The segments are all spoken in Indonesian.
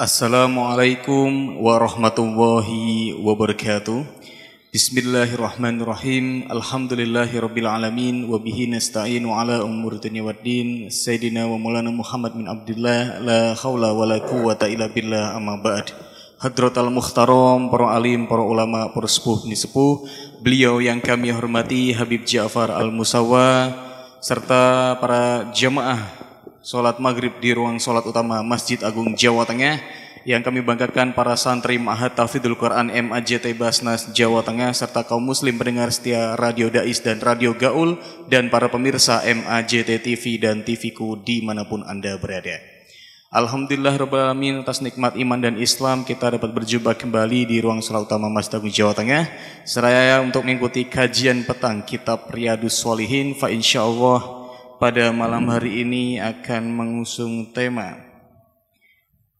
Assalamualaikum warahmatullahi wabarakatuh. Bismillahirrahmanirrahim. Alhamdulillahirabbil alamin wa bihi nasta'inu ala umuri dunya waddin. Sayyidina wa maulana Muhammad bin Abdullah la haula wala quwwata illa billah amma ba'd. Hadratal mukhtaram, para alim, para ulama, para sepuh nisepuh, beliau yang kami hormati Habib Ja'far Al-Musawwa serta para jamaah sholat maghrib di ruang sholat utama Masjid Agung Jawa Tengah yang kami banggakan para santri Ma'had Tahfidzul Quran MAJT Basnas Jawa Tengah serta kaum muslim pendengar setia Radio Dais dan Radio Gaul dan para pemirsa MAJT TV dan TVku dimanapun Anda berada. Alhamdulillah Rabbil Alamin, atas nikmat iman dan Islam kita dapat berjumpa kembali di ruang sholat utama Masjid Agung Jawa Tengah seraya untuk mengikuti kajian petang kitab Riyadhus Shalihin. Fa insyaallah pada malam hari ini akan mengusung tema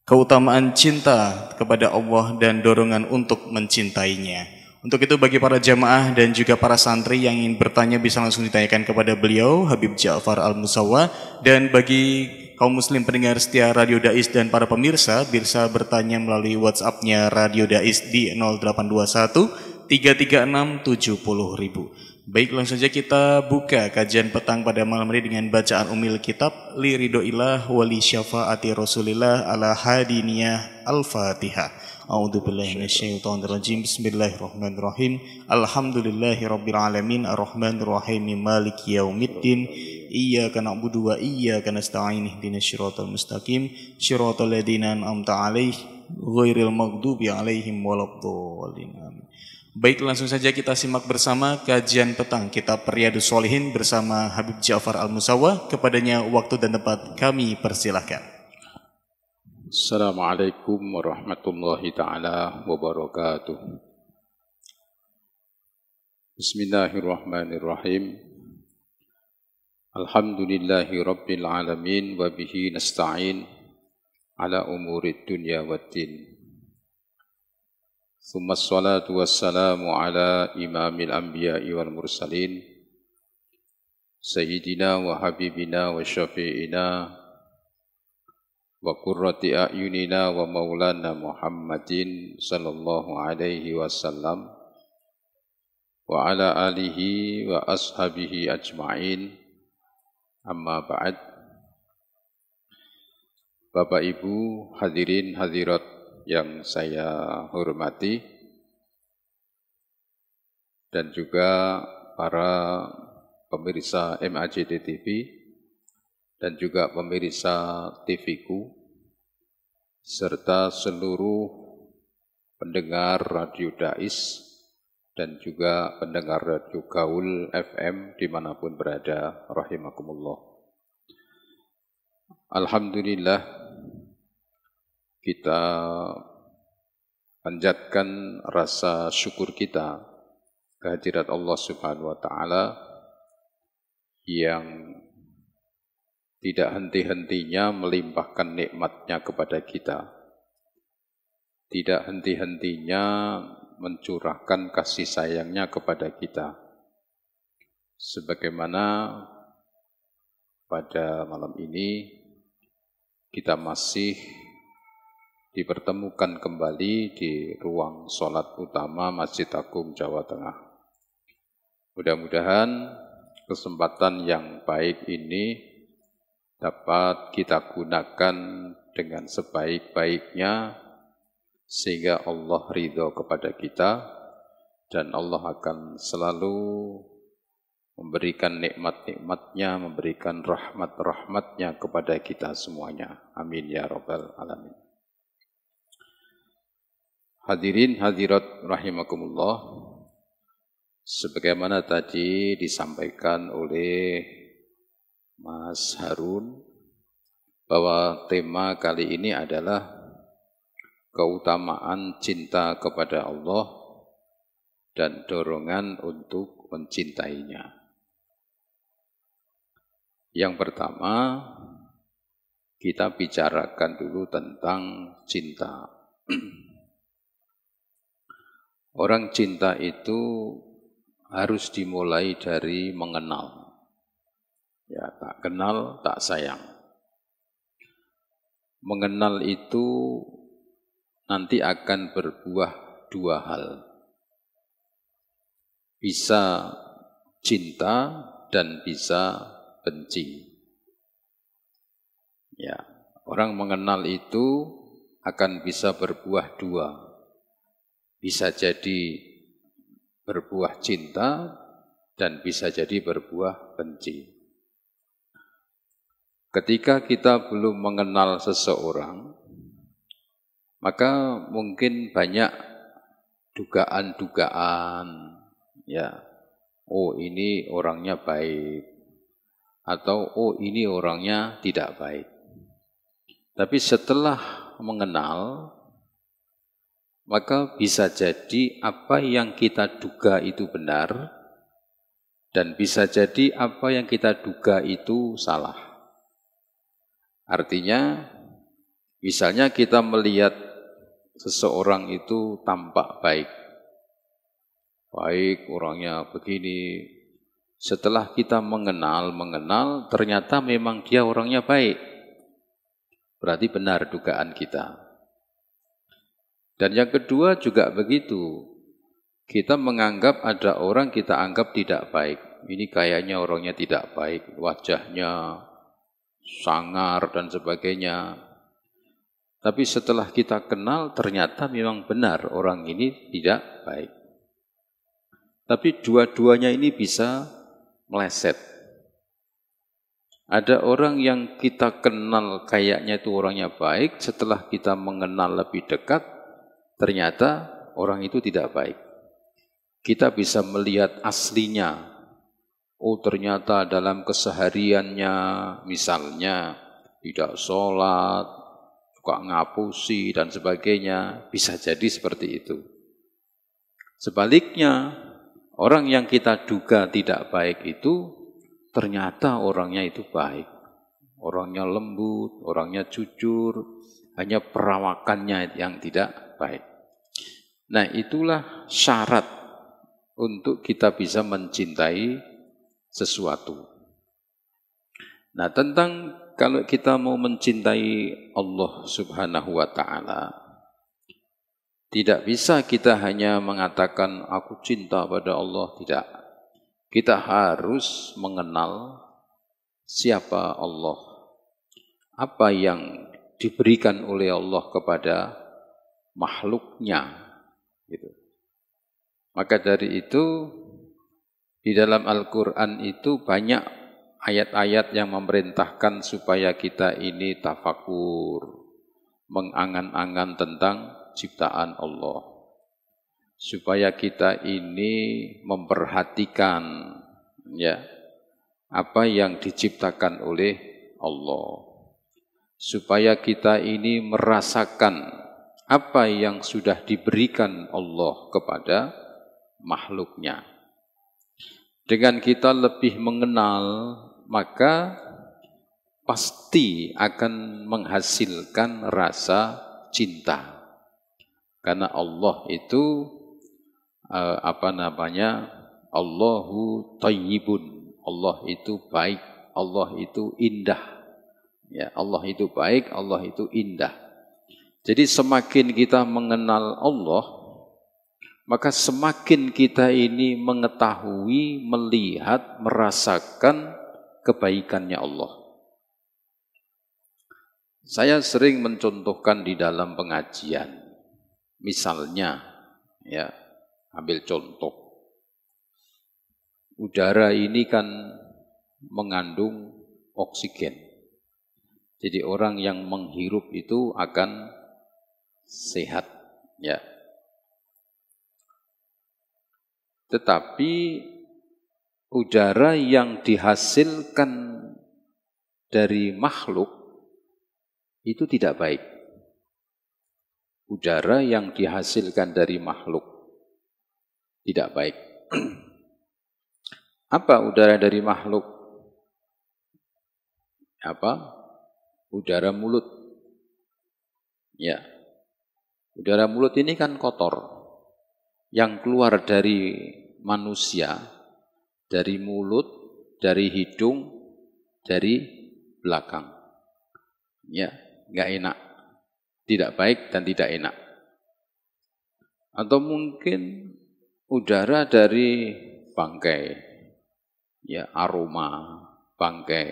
keutamaan cinta kepada Allah dan dorongan untuk mencintainya. Untuk itu bagi para jamaah dan juga para santri yang ingin bertanya bisa langsung ditanyakan kepada beliau Habib Ja'far Al-Musawwa, dan bagi kaum muslim pendengar setia Radio Dais dan para pemirsa bisa bertanya melalui WhatsApp-nya Radio Dais di 0821 336 70.000. Baik, langsung saja kita buka kajian petang pada malam ini dengan bacaan umil kitab Li Ridhoillah Wali Syafaati Rasulillah ala Hadiniyah Al-Fatihah. A'udzubillahi minasyaitonirrajim. Bismillahirrahmanirrahim. Alhamdulillahirabbil alamin arrahmanirrahim maliki yaumiddin. Iyyaka na'budu wa iyyaka nasta'in ihdinas siratal mustaqim siratal ladzina an'amta 'alaihim ghairil maghdubi 'alaihim waladdallin. Baik, langsung saja kita simak bersama kajian petang kitab Riyadhus Shalihin bersama Habib Ja'far Al-Musawwa. Kepadanya waktu dan tempat kami persilahkan. Assalamualaikum warahmatullahi ta'ala wabarakatuh. Bismillahirrahmanirrahim. Alhamdulillahi rabbil alamin wa bihi nasta'in ala umurid dunya waddin. Thumma salatu wassalamu ala imamil anbiya'i wal mursalin Sayyidina wa habibina wa syafi'ina wa qurrati a'yunina wa maulana Muhammadin sallallahu alaihi wasallam wa ala alihi wa ashabihi ajma'in. Amma ba'd. Bapak Ibu hadirin hadirat yang saya hormati dan juga para pemirsa MAJT TV dan juga pemirsa TVku serta seluruh pendengar Radio Dais dan juga pendengar Radio Gaul FM dimanapun berada, rahimakumullah. Alhamdulillah kita panjatkan rasa syukur kita kehadirat Allah Subhanahu wa Ta'ala yang tidak henti-hentinya melimpahkan nikmatnya kepada kita, tidak henti-hentinya mencurahkan kasih sayangnya kepada kita, sebagaimana pada malam ini kita masih dipertemukan kembali di ruang sholat utama Masjid Agung Jawa Tengah. Mudah-mudahan kesempatan yang baik ini dapat kita gunakan dengan sebaik-baiknya sehingga Allah ridho kepada kita dan Allah akan selalu memberikan nikmat-nikmatnya, memberikan rahmat-rahmatnya kepada kita semuanya. Amin ya rabbal alamin. Hadirin hadirat rahimakumullah, sebagaimana tadi disampaikan oleh Mas Harun bahwa tema kali ini adalah keutamaan cinta kepada Allah dan dorongan untuk mencintainya. Yang pertama, kita bicarakan dulu tentang cinta. Orang cinta itu harus dimulai dari mengenal. Ya, tak kenal, tak sayang. Mengenal itu nanti akan berbuah dua hal. Bisa cinta dan bisa benci. Ya, orang mengenal itu akan bisa berbuah dua. Bisa jadi berbuah cinta dan bisa jadi berbuah benci. Ketika kita belum mengenal seseorang, maka mungkin banyak dugaan-dugaan, ya, oh ini orangnya baik, atau oh ini orangnya tidak baik. Tapi setelah mengenal, maka bisa jadi apa yang kita duga itu benar, dan bisa jadi apa yang kita duga itu salah. Artinya, misalnya kita melihat seseorang itu tampak baik. Baik, orangnya begini. Setelah kita mengenal, ternyata memang dia orangnya baik. Berarti benar dugaan kita. Dan yang kedua juga begitu. Kita menganggap ada orang kita anggap tidak baik. Ini kayaknya orangnya tidak baik. Wajahnya sangar dan sebagainya. Tapi setelah kita kenal, ternyata memang benar orang ini tidak baik. Tapi dua-duanya ini bisa meleset. Ada orang yang kita kenal kayaknya itu orangnya baik, setelah kita mengenal lebih dekat, ternyata orang itu tidak baik. Kita bisa melihat aslinya. Oh, ternyata dalam kesehariannya, misalnya tidak sholat, suka ngapusi dan sebagainya, bisa jadi seperti itu. Sebaliknya, orang yang kita duga tidak baik itu, ternyata orangnya itu baik. Orangnya lembut, orangnya jujur, hanya perawakannya yang tidak baik. Nah, itulah syarat untuk kita bisa mencintai sesuatu. Nah, tentang kalau kita mau mencintai Allah Subhanahu wa Ta'ala, tidak bisa kita hanya mengatakan aku cinta pada Allah, tidak. Kita harus mengenal siapa Allah, apa yang diberikan oleh Allah kepada makhluknya. Gitu. Maka dari itu, di dalam Al-Quran itu banyak ayat-ayat yang memerintahkan supaya kita ini tafakur, mengangan-angan tentang ciptaan Allah. Supaya kita ini memperhatikan ya apa yang diciptakan oleh Allah. Supaya kita ini merasakan apa yang sudah diberikan Allah kepada makhluknya. Dengan kita lebih mengenal, maka pasti akan menghasilkan rasa cinta. Karena Allah itu Allahu Thayyibun. Allah itu baik, Allah itu indah. Ya, Allah itu baik, Allah itu indah. Jadi semakin kita mengenal Allah, maka semakin kita ini mengetahui, melihat, merasakan kebaikannya Allah. Saya sering mencontohkan di dalam pengajian. Misalnya, ya, ambil contoh. Udara ini kan mengandung oksigen. Jadi orang yang menghirup itu akan sehat, ya. Tetapi udara yang dihasilkan dari makhluk itu tidak baik. Udara yang dihasilkan dari makhluk tidak baik. Apa udara dari makhluk? Apa? Udara mulut. Ya. Udara mulut ini kan kotor. Yang keluar dari manusia, dari mulut, dari hidung, dari belakang. Ya, enggak enak. Tidak baik dan tidak enak. Atau mungkin udara dari bangkai, ya aroma bangkai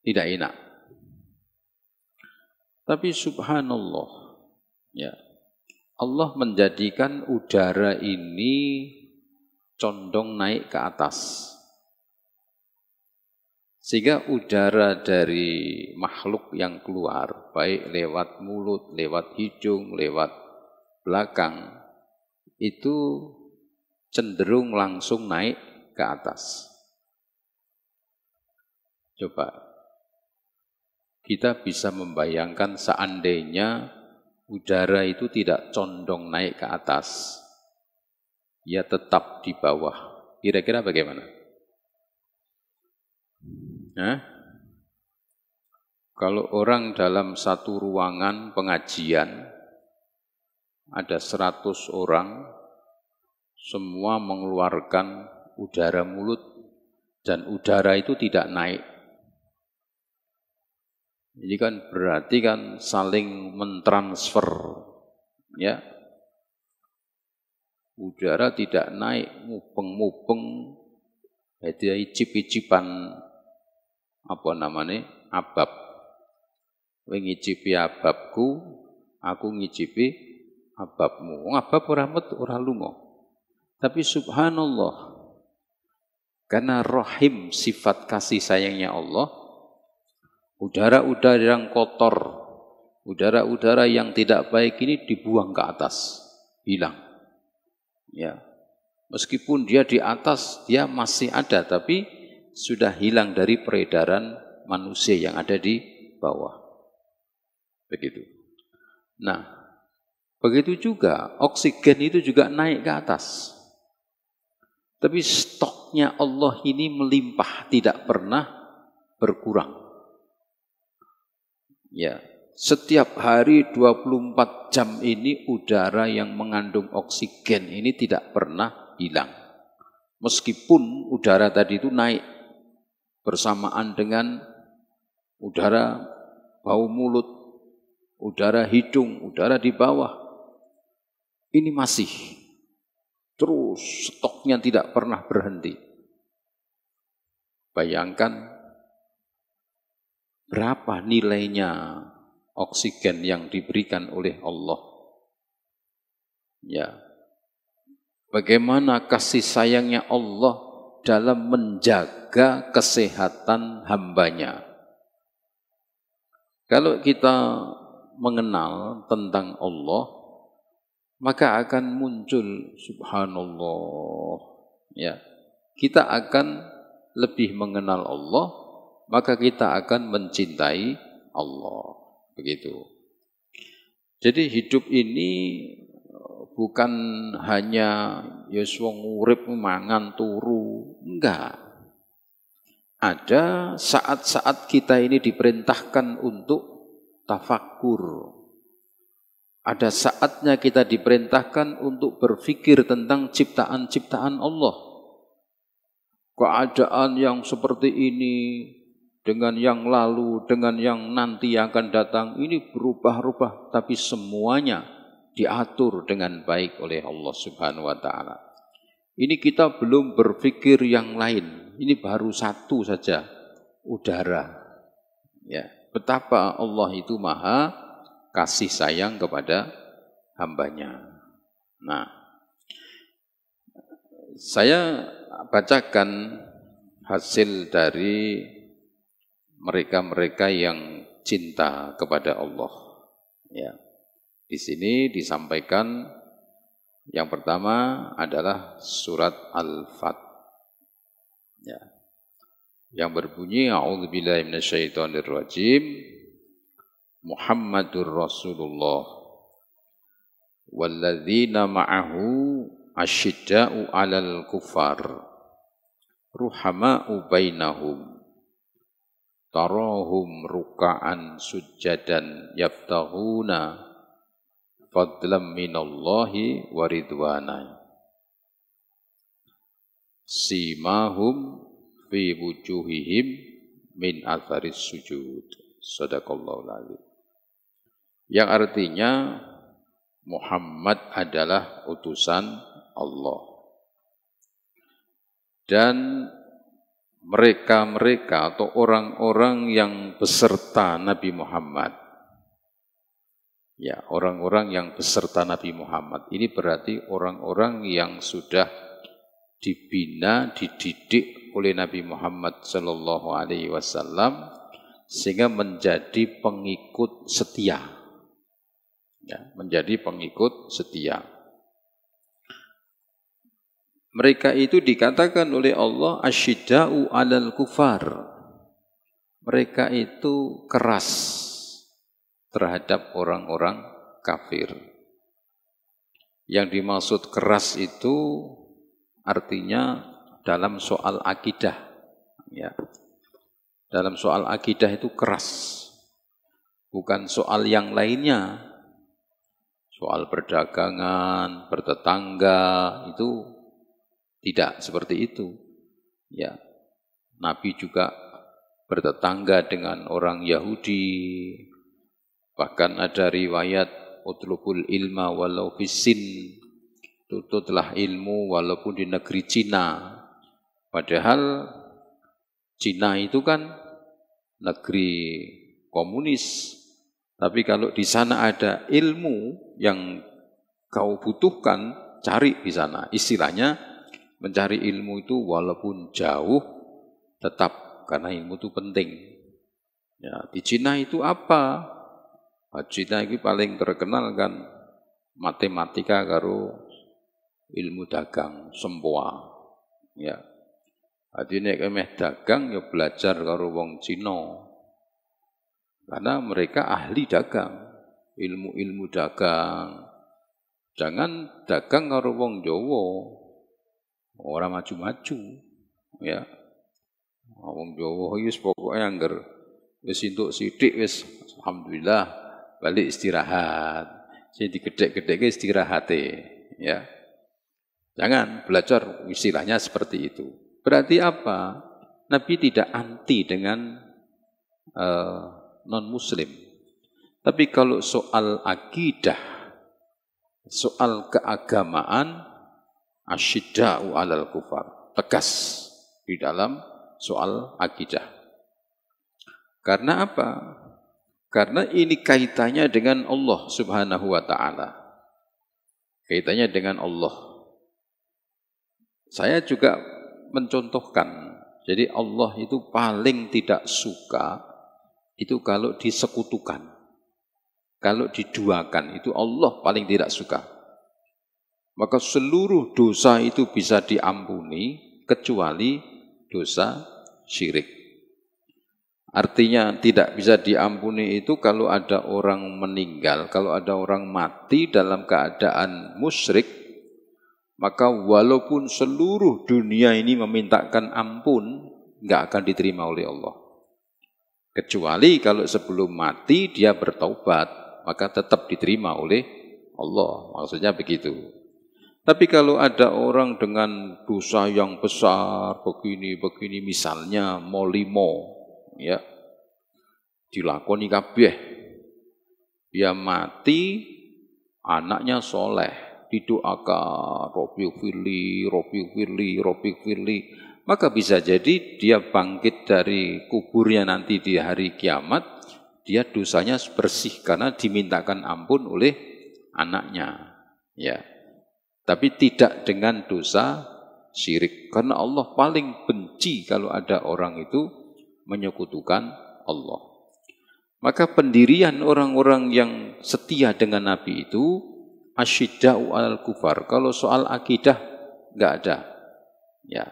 tidak enak. Tapi subhanallah, ya Allah menjadikan udara ini condong naik ke atas. Sehingga udara dari makhluk yang keluar, baik lewat mulut, lewat hidung, lewat belakang, itu cenderung langsung naik ke atas. Coba, kita bisa membayangkan seandainya udara itu tidak condong naik ke atas, ia tetap di bawah. Kira-kira bagaimana? Kalau orang dalam satu ruangan pengajian, ada 100 orang, semua mengeluarkan udara mulut, dan udara itu tidak naik. Jadi kan berarti kan saling mentransfer, ya. Udara tidak naik, mubeng-mubeng, jadi icip-icipan abab. Kowe ngicipi ababku, aku ngicipi ababmu. Abab ora metu ora lunga. Tapi subhanallah, karena rahim sifat kasih sayangnya Allah, udara-udara yang kotor, udara-udara yang tidak baik ini dibuang ke atas, hilang. Ya. Meskipun dia di atas, dia masih ada, tapi sudah hilang dari peredaran manusia yang ada di bawah. Begitu. Nah, begitu juga oksigen itu juga naik ke atas. Tapi stoknya Allah ini melimpah, tidak pernah berkurang. Ya, setiap hari 24 jam ini udara yang mengandung oksigen ini tidak pernah hilang. Meskipun udara tadi itu naik bersamaan dengan udara bau mulut, udara hidung, udara di bawah, ini masih terus stoknya tidak pernah berhenti. Bayangkan berapa nilainya oksigen yang diberikan oleh Allah. Ya, bagaimana kasih sayangnya Allah dalam menjaga kesehatan hambanya. Kalau kita mengenal tentang Allah, maka akan muncul subhanallah. Ya, kita akan lebih mengenal Allah, maka kita akan mencintai Allah. Begitu. Jadi hidup ini bukan hanya wong urip mangan turu, enggak. Ada saat-saat kita ini diperintahkan untuk tafakkur. Ada saatnya kita diperintahkan untuk berpikir tentang ciptaan-ciptaan Allah. Keadaan yang seperti ini, dengan yang lalu, dengan yang nanti yang akan datang, ini berubah-ubah, tapi semuanya diatur dengan baik oleh Allah Subhanahu wa Ta'ala. Ini kita belum berpikir yang lain, ini baru satu saja, udara. Ya, betapa Allah itu maha kasih sayang kepada hambanya. Nah, saya bacakan hasil dari mereka-mereka yang cinta kepada Allah. Ya, di sini disampaikan yang pertama adalah surat Al-Fat. Ya, yang berbunyi A'udzubillahi minasyaitonirrajim. Muhammadur Rasulullah walladzina ma'ahu asyidda'u 'alal kufar ruhama'u bainahum tarahum ruk'an sujjadan yabtaghuna fadlam minallahi wa ridwana simahum fi wujuhihim min atharis sujud. Shadaqallahul adzim. Yang artinya Muhammad adalah utusan Allah. Dan mereka-mereka atau orang-orang yang beserta Nabi Muhammad, ya, orang-orang yang beserta Nabi Muhammad, ini berarti orang-orang yang sudah dibina, dididik oleh Nabi Muhammad Sallallahu Alaihi Wasallam sehingga menjadi pengikut setia, ya, menjadi pengikut setia. Mereka itu dikatakan oleh Allah asyidda'u 'alal kufar. Mereka itu keras terhadap orang-orang kafir. Yang dimaksud keras itu artinya dalam soal akidah, ya. Dalam soal akidah itu keras. Bukan soal yang lainnya. Soal perdagangan, bertetangga itu tidak seperti itu. Ya. Nabi juga bertetangga dengan orang Yahudi. Bahkan ada riwayat utlubul ilma walau bisin. Tututlah ilmu walaupun di negeri Cina. Padahal Cina itu kan negeri komunis. Tapi kalau di sana ada ilmu yang kau butuhkan, cari di sana. Istilahnya mencari ilmu itu walaupun jauh, tetap karena ilmu itu penting. Ya, di Cina itu apa? Cina itu paling terkenal kan matematika karo ilmu dagang, sempoa. Ya. Jadi nek emeh dagang ya belajar karo wong Cina. Karena mereka ahli dagang, ilmu-ilmu dagang. Jangan dagang karo wong Jawa. Orang maju-maju, ya. Wong Jawa wis pokoke angger wis entuk sithik wis alhamdulillah balik istirahat. Sing digedhek-gedhekke istirahate, ya. Jangan belajar istilahnya seperti itu. Berarti apa? Nabi tidak anti dengan non-muslim. Tapi kalau soal akidah, soal keagamaan, asyidda'u 'alal kufar, tegas di dalam soal akidah. Karena apa? Karena ini kaitannya dengan Allah Subhanahu wa taala. Kaitannya dengan Allah. Saya juga mencontohkan. Jadi Allah itu paling tidak suka itu kalau disekutukan. Kalau diduakan itu Allah paling tidak suka. Maka seluruh dosa itu bisa diampuni kecuali dosa syirik. Artinya tidak bisa diampuni itu kalau ada orang meninggal, kalau ada orang mati dalam keadaan musyrik, maka walaupun seluruh dunia ini memintakan ampun, nggak akan diterima oleh Allah. Kecuali kalau sebelum mati dia bertaubat, maka tetap diterima oleh Allah. Maksudnya begitu. Tapi kalau ada orang dengan dosa yang besar, begini misalnya molimo, ya, dilakoni kabeh, dia mati, anaknya soleh, didoakan, Robbi firli, maka bisa jadi dia bangkit dari kuburnya nanti di hari kiamat, dia dosanya bersih karena dimintakan ampun oleh anaknya, ya. Tapi tidak dengan dosa syirik. Karena Allah paling benci kalau ada orang itu menyekutukan Allah. Maka pendirian orang-orang yang setia dengan Nabi itu asyidda'u 'alal kufar. Kalau soal akidah enggak ada. Ya.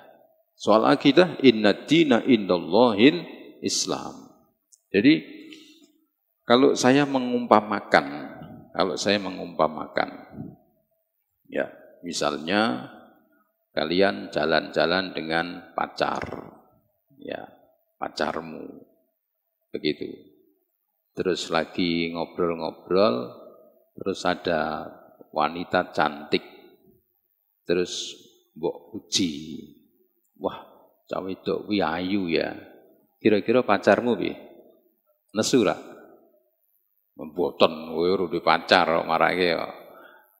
Soal akidah innad dina indallahil Islam. Jadi kalau saya mengumpamakan, ya, misalnya kalian jalan-jalan dengan pacar, ya, pacarmu, begitu. Terus lagi ngobrol-ngobrol, terus ada wanita cantik, terus mbok puji, wah, cawe wedok kuwi ayu ya. Kira-kira pacarmu piye? Nesu ra? Mboten, kowe ora duwe pacar kok marake kok.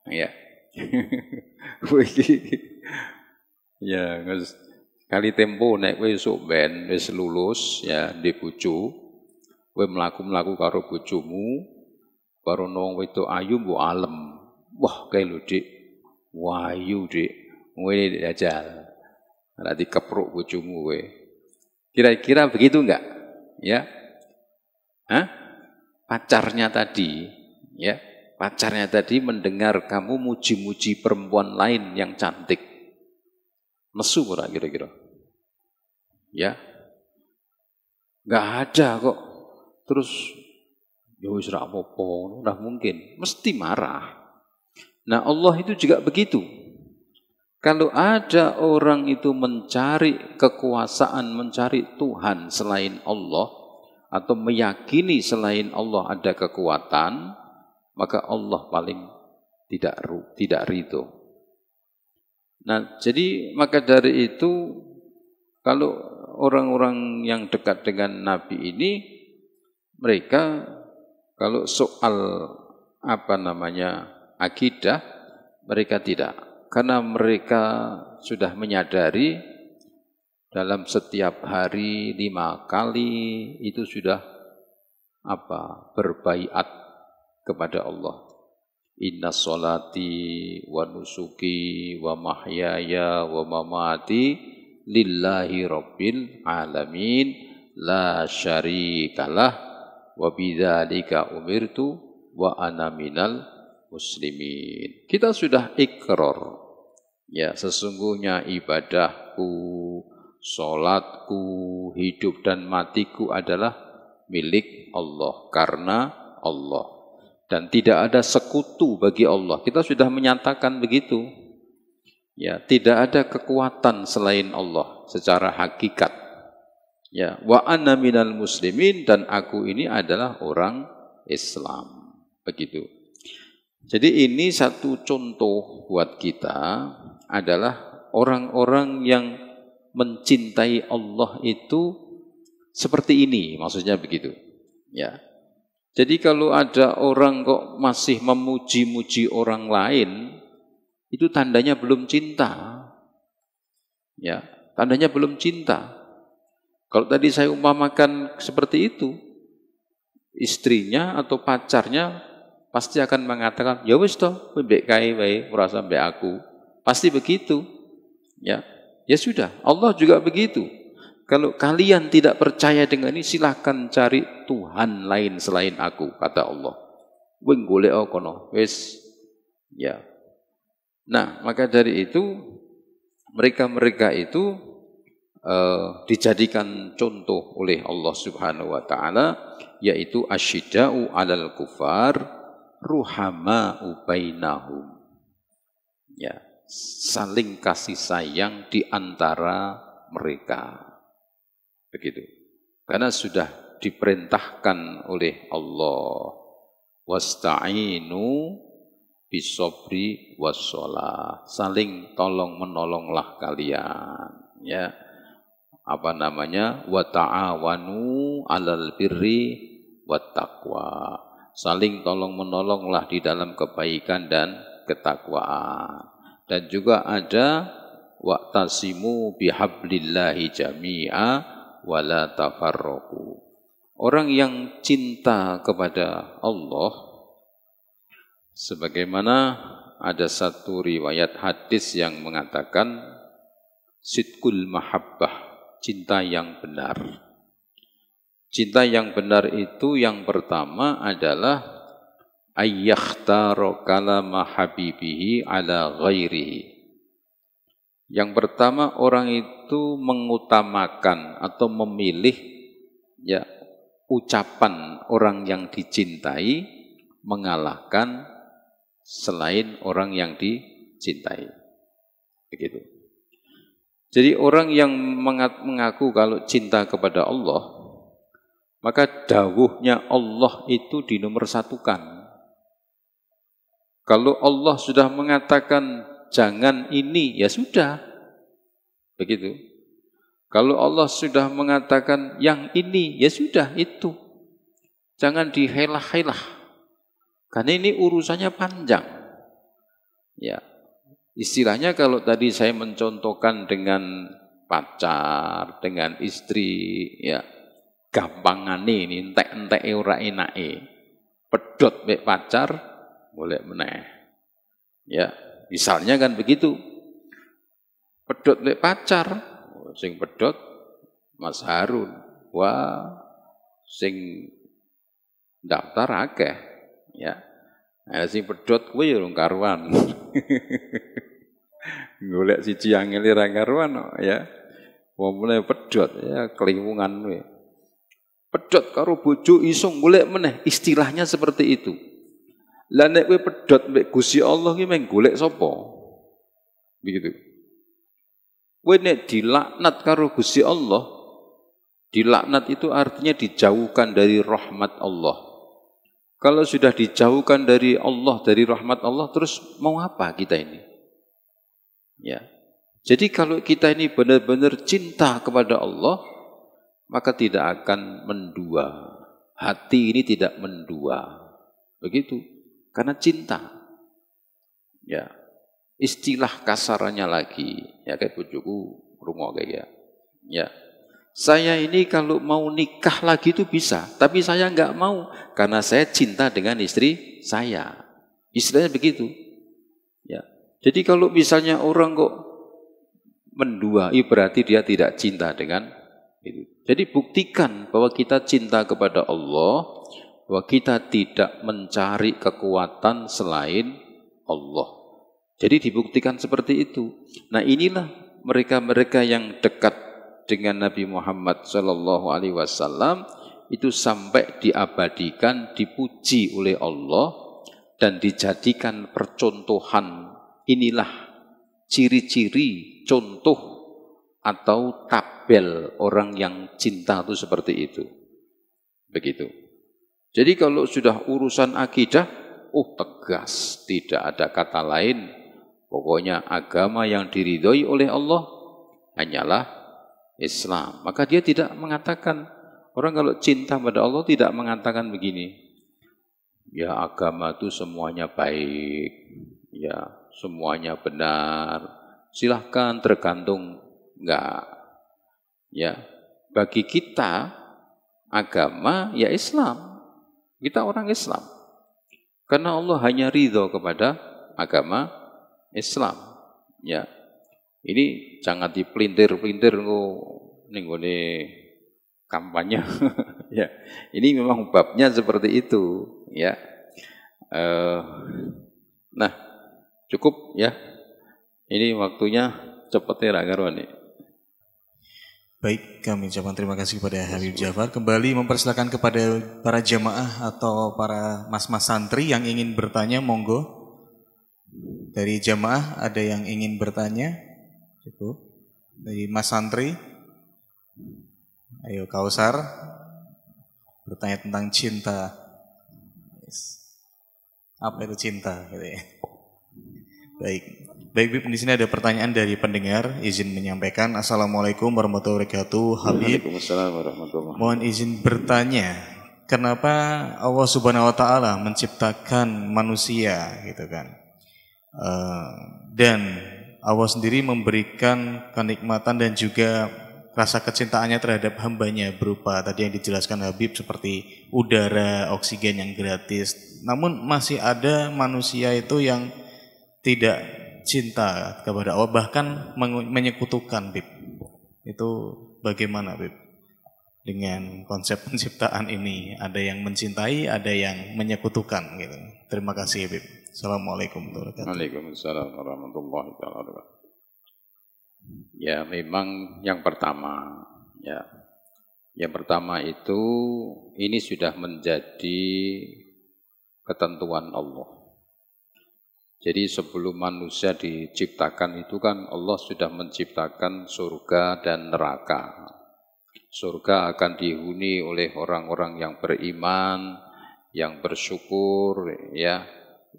Ya. Ya, kali tempo nek kowe esuk ben wis lulus ya di bojo, kowe mlaku-mlaku karo bojomu, karo wong wedok ayu mbok alem. Wah, kae lho, Dik. Wayu, Dik. Ngene jajal. Ora dikepruk bojomu kowe. Kira-kira begitu enggak? Ya. Hah? Pacarnya tadi, ya. Pacarnya tadi mendengar kamu muji-muji perempuan lain yang cantik. Nesu ora kira-kira? Ya. Enggak ada kok. Terus ya wis ra apa-apa, ora mungkin. Mesti marah. Nah, Allah itu juga begitu. Kalau ada orang itu mencari kekuasaan, mencari Tuhan selain Allah, atau meyakini selain Allah ada kekuatan, maka Allah paling tidak ridho. Nah, jadi maka dari itu, kalau orang-orang yang dekat dengan Nabi ini, mereka kalau soal akidah, mereka tidak. Karena mereka sudah menyadari dalam setiap hari 5 kali itu sudah berbaiat kepada Allah. Inna sholati wa nusuki wa mahyaya wa mamati lillahi rabbil alamin la syarikalah wa bidzalika umirtu wa ana minal muslimin. Kita sudah ikrar. Ya, sesungguhnya ibadahku, sholatku, hidup dan matiku adalah milik Allah, karena Allah. Dan tidak ada sekutu bagi Allah. Kita sudah menyatakan begitu. Ya, tidak ada kekuatan selain Allah secara hakikat. Ya, wa ana minal muslimin, dan aku ini adalah orang Islam. Begitu. Jadi ini satu contoh buat kita adalah orang-orang yang mencintai Allah itu seperti ini, maksudnya begitu. Ya. Jadi kalau ada orang kok masih memuji-muji orang lain, itu tandanya belum cinta. Ya, tandanya belum cinta. Kalau tadi saya umpamakan seperti itu, istrinya atau pacarnya pasti akan mengatakan, ya wis toh, mbek kae wae, ora usah mbek aku. Pasti begitu. Ya. Ya sudah, Allah juga begitu. Kalau kalian tidak percaya dengan ini, silakan cari Tuhan lain selain aku, kata Allah. Wing golek kono, wis. Ya. Nah, maka dari itu mereka itu dijadikan contoh oleh Allah Subhanahu wa taala, yaitu asyidda'u 'alal kufar ruhama'u bainahum. Ya, saling kasih sayang di antara mereka. Begitu. Karena sudah diperintahkan oleh Allah, wasta'inu bisobri wassalah. Saling tolong menolonglah kalian. Ya. Wa ta'awanu 'alal birri wat taqwa. Saling tolong menolonglah di dalam kebaikan dan ketakwaan. Dan juga ada wa'tasimu bihablillahi jami'a wala tafarraqu. Orang yang cinta kepada Allah, sebagaimana ada satu riwayat hadis yang mengatakan sidqul mahabbah, cinta yang benar. Cinta yang benar itu yang pertama adalah ayyakhtaro kalama habibihi ala ghairihi. Yang pertama, orang itu mengutamakan atau memilih ya ucapan orang yang dicintai mengalahkan selain orang yang dicintai. Begitu. Jadi orang yang mengaku kalau cinta kepada Allah, maka dawuhnya Allah itu dinomorsatukan. Kalau Allah sudah mengatakan jangan ini, ya sudah. Begitu. Kalau Allah sudah mengatakan yang ini, ya sudah itu. Jangan dihelah-helah. Karena ini urusannya panjang. Ya, istilahnya kalau tadi saya mencontohkan dengan pacar, dengan istri, ya gampangane ini entek-entek ora enake. Pedhot mek pacar golek meneh. Ya, misalnya kan begitu. Pedhot mek pacar, sing pedhot Mas Harun. Wah, sing daftar akeh, ya. Nah, sing pedhot kuwi ya rung karuan. Golek siji angel ra karuan ya. Wong mulai pedhot ya keliwungan kuwi. Pedhot karo bojo iso golek meneh, istilahnya seperti itu. Lah nek kowe pedhot mbek Gusti Allah ki meng golek sapa? Begitu. Kowe nek dilaknat karo Gusti Allah, dilaknat itu artinya dijauhkan dari rahmat Allah. Kalau sudah dijauhkan dari Allah, dari rahmat Allah, terus mau apa kita ini? Ya. Jadi kalau kita ini benar-benar cinta kepada Allah, maka tidak akan mendua. Hati ini tidak mendua. Begitu. Karena cinta. Ya. Istilah kasarannya lagi, ya kayak bojoku rungo kayak ya. Ya. Saya ini kalau mau nikah lagi itu bisa, tapi saya enggak mau karena saya cinta dengan istri saya. Istilahnya begitu. Ya. Jadi kalau misalnya orang kok mendua, berarti dia tidak cinta dengan itu. Jadi buktikan bahwa kita cinta kepada Allah, bahwa kita tidak mencari kekuatan selain Allah. Jadi dibuktikan seperti itu. Nah, inilah mereka-mereka yang dekat dengan Nabi Muhammad Sallallahu Alaihi Wasallam itu sampai diabadikan, dipuji oleh Allah dan dijadikan percontohan. Inilah ciri-ciri, contoh atau tabel orang yang cinta itu seperti itu. Begitu. Jadi kalau sudah urusan akidah, tegas, tidak ada kata lain. Pokoknya agama yang diridhoi oleh Allah hanyalah Islam. Maka dia tidak mengatakan, orang kalau cinta pada Allah tidak mengatakan begini, ya agama itu semuanya baik, ya semuanya benar, silahkan tergantung. Enggak. Ya, bagi kita agama ya Islam. Kita orang Islam. Karena Allah hanya ridho kepada agama Islam. Ya. Ini jangan dipelintir-pelintir ning gone kampanye. Ya. Ini memang babnya seperti itu, ya. Nah, cukup ya. Ini waktunya cepetnya ra karuan. Baik, kami ucapkan terima kasih kepada Habib Ja'far. Kembali mempersilakan kepada para jamaah atau para mas-mas santri yang ingin bertanya, monggo. Dari jamaah ada yang ingin bertanya? Cukup. Dari mas santri. Ayo Kausar. Bertanya tentang cinta. Apa itu cinta? Baik. Baik, Bib, di sini ada pertanyaan dari pendengar, izin menyampaikan. Assalamualaikum warahmatullahi wabarakatuh, Habib. Waalaikumsalam warahmatullahi wabarakatuh. Mohon izin bertanya, kenapa Allah Subhanahu wa taala menciptakan manusia gitu kan? Dan Allah sendiri memberikan kenikmatan dan juga rasa kecintaannya terhadap hambanya berupa tadi yang dijelaskan Habib seperti udara, oksigen yang gratis. Namun masih ada manusia itu yang tidak cinta kepada Allah, bahkan menyekutukan, Bib. Itu bagaimana, Bib? Dengan konsep penciptaan ini, ada yang mencintai, ada yang menyekutukan gitu. Terima kasih, Bib. Assalamualaikum warahmatullahi wabarakatuh. Waalaikumsalam warahmatullahi wabarakatuh. Ya, memang yang pertama, ya. Yang pertama itu ini sudah menjadi ketentuan Allah. Jadi sebelum manusia diciptakan itu kan Allah sudah menciptakan surga dan neraka. Surga akan dihuni oleh orang-orang yang beriman, yang bersyukur, ya.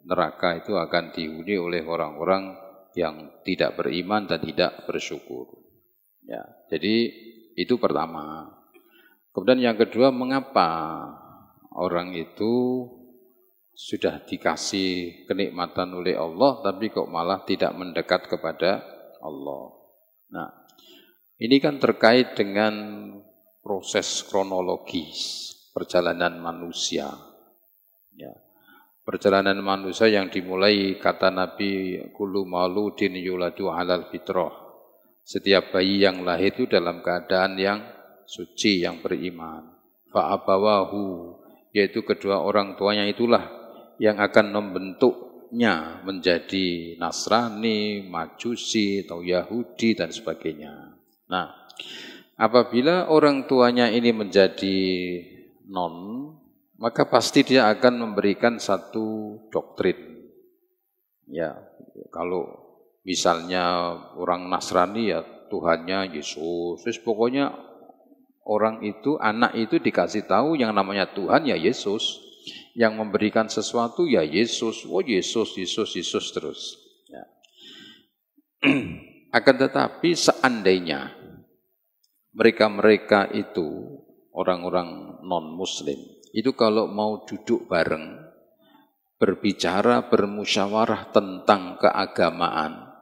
Neraka itu akan dihuni oleh orang-orang yang tidak beriman dan tidak bersyukur. Ya, jadi itu pertama. Kemudian yang kedua, mengapa orang itu sudah dikasih kenikmatan oleh Allah, tapi kok malah tidak mendekat kepada Allah. Nah, ini kan terkait dengan proses kronologis perjalanan manusia. Ya. Perjalanan manusia yang dimulai kata Nabi, kullu mauludin yuladu alal fitrah. Setiap bayi yang lahir itu dalam keadaan yang suci, yang beriman. Fa'abawahu, yaitu kedua orang tuanya itulah yang akan membentuknya menjadi Nasrani, Majusi, atau Yahudi, dan sebagainya. Nah, apabila orang tuanya ini menjadi non, maka pasti dia akan memberikan satu doktrin. Ya, kalau misalnya orang Nasrani ya Tuhannya Yesus, terus pokoknya orang itu, anak itu dikasih tahu yang namanya Tuhan ya Yesus. Yang memberikan sesuatu ya Yesus, oh Yesus, Yesus, Yesus terus. Ya. Akan tetapi seandainya mereka-mereka itu, orang-orang non-muslim, itu kalau mau duduk bareng, berbicara, bermusyawarah tentang keagamaan,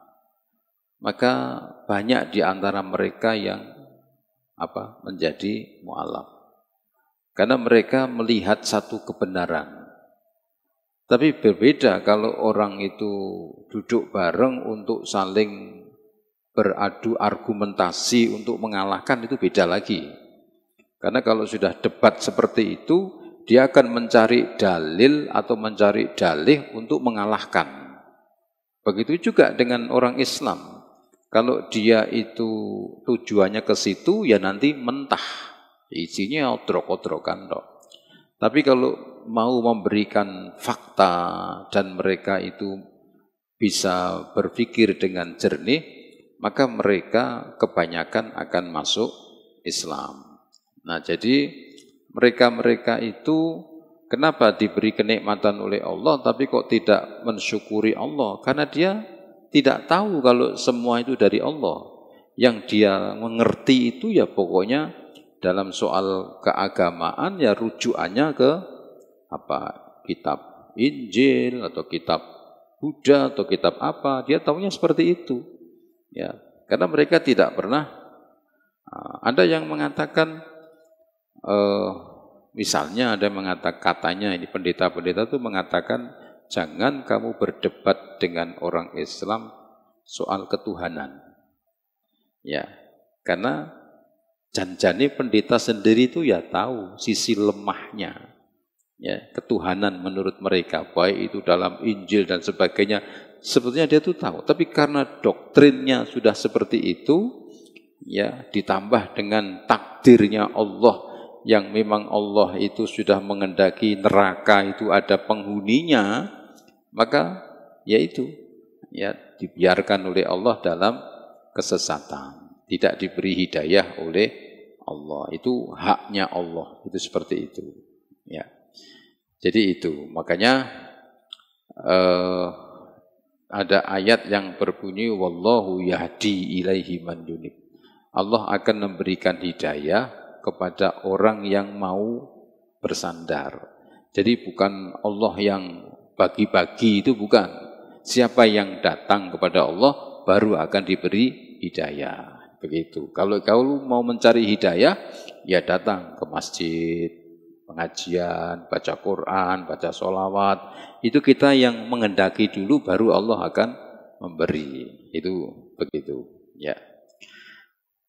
maka banyak di antara mereka yang menjadi mu'alaf. Karena mereka melihat satu kebenaran. Tapi berbeda kalau orang itu duduk bareng untuk saling beradu argumentasi untuk mengalahkan, itu beda lagi. Karena kalau sudah debat seperti itu, dia akan mencari dalil atau mencari dalih untuk mengalahkan. Begitu juga dengan orang Islam. Kalau dia itu tujuannya ke situ, ya nanti mentah. Isinya odrok-odrokan dok. Tapi kalau mau memberikan fakta dan mereka itu bisa berpikir dengan jernih, maka mereka kebanyakan akan masuk Islam. Nah, jadi mereka-mereka itu kenapa diberi kenikmatan oleh Allah tapi kok tidak mensyukuri Allah? Karena dia tidak tahu kalau semua itu dari Allah. Yang dia mengerti itu ya pokoknya dalam soal keagamaan ya rujukannya ke kitab Injil atau kitab Buddha atau kitab apa, dia tahunya seperti itu. Ya, karena mereka tidak pernah. Ada yang mengatakan misalnya ada yang mengatakan, katanya ini pendeta-pendeta itu mengatakan jangan kamu berdebat dengan orang Islam soal ketuhanan. Ya, karena janjane pendeta sendiri itu ya tahu sisi lemahnya ya ketuhanan menurut mereka, baik itu dalam Injil dan sebagainya, sebetulnya dia itu tahu, tapi karena doktrinnya sudah seperti itu ya, ditambah dengan takdirnya Allah yang memang Allah itu sudah mengendaki neraka itu ada penghuninya, maka ya itu ya dibiarkan oleh Allah dalam kesesatan, tidak diberi hidayah oleh Allah. Itu haknya Allah, itu seperti itu. Ya, jadi itu makanya ada ayat yang berbunyi wallahu yahdi ilaihi man yunib. Allah akan memberikan hidayah kepada orang yang mau bersandar. Jadi bukan Allah yang bagi-bagi, itu bukan. Siapa yang datang kepada Allah baru akan diberi hidayah. Begitu. Kalau kau mau mencari hidayah, ya datang ke masjid, pengajian, baca Quran, baca sholawat. Itu kita yang mengendaki dulu, baru Allah akan memberi. Itu begitu. Ya.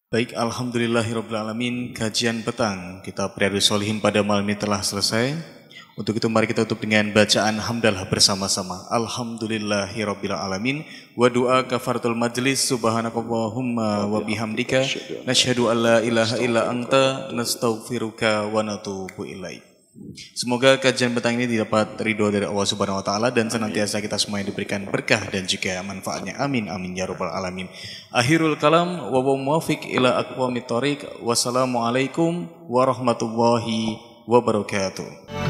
Baik, alhamdulillahirrabbilalamin. Kajian petang kita Riyadhus Shalihin pada malam ini telah selesai. Untuk itu mari kita tutup dengan bacaan hamdalah bersama-sama. Alhamdulillahirrabbilalamin. Wa doa kafaratul majlis. Subhanakallahumma wa bihamdika nasyhadu an la ilaha illa anta nastaghfiruka wa natubu ilaik. Semoga kajian petang ini dapat ridho dari Allah Subhanahu wa taala dan senantiasa kita semuanya diberikan berkah dan juga manfaatnya. Amin amin ya rabbal alamin. Akhirul kalam wa muwafiq ila aqwamit thoriq. Wassalamualaikum warahmatullahi wabarakatuh.